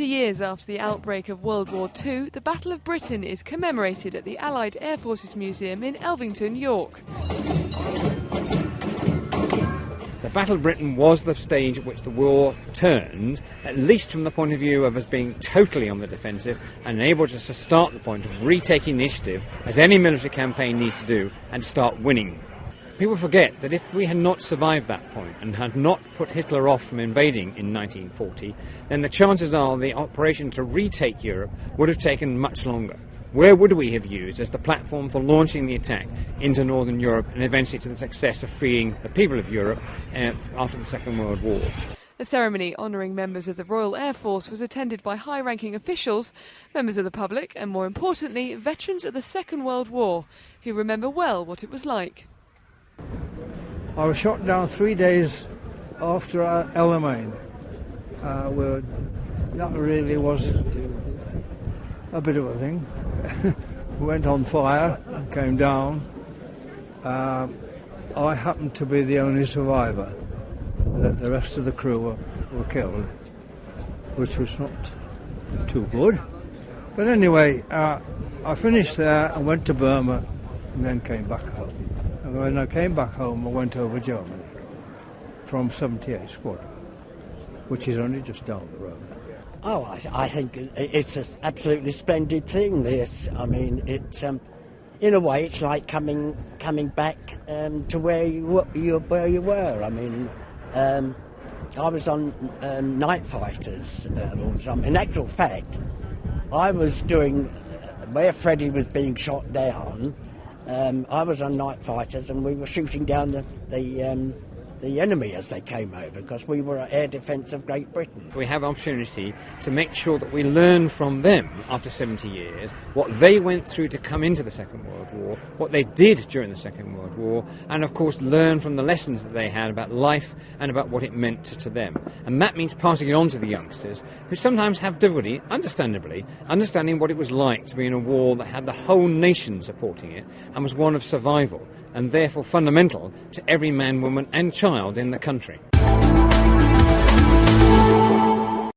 70 years after the outbreak of World War II, the Battle of Britain is commemorated at the Allied Air Forces Museum in Elvington, York. The Battle of Britain was the stage at which the war turned, at least from the point of view of us being totally on the defensive, and enabled us to start the point of retaking the initiative, as any military campaign needs to do, and start winning. People forget that if we had not survived that point and had not put Hitler off from invading in 1940, then the chances are the operation to retake Europe would have taken much longer. Where would we have used as the platform for launching the attack into Northern Europe and eventually to the success of freeing the people of Europe after the Second World War? A ceremony honouring members of the Royal Air Force was attended by high-ranking officials, members of the public and, more importantly, veterans of the Second World War, who remember well what it was like. I was shot down 3 days after El Alamein. That really was a bit of a thing. Went on fire, came down. I happened to be the only survivor. The rest of the crew were killed, which was not too good. But anyway, I finished there and went to Burma and then came back home. And when I came back home, I went over Germany from 78 Squadron, which is only just down the road. Oh, I think it's an absolutely splendid thing, this. I mean, it's in a way, it's like coming back to where you were. I mean, I was on night fighters all the time. In actual fact, I was doing where Freddie was being shot down. I was on night fighters, and we were shooting down the enemy as they came over, because we were at air defence of Great Britain. We have an opportunity to make sure that we learn from them after 70 years, what they went through to come into the Second World War, what they did during the Second World War, and of course learn from the lessons that they had about life and about what it meant to them. And that means passing it on to the youngsters, who sometimes have difficulty, understandably, understanding what it was like to be in a war that had the whole nation supporting it and was one of survival, and therefore fundamental to every man, woman and child in the country.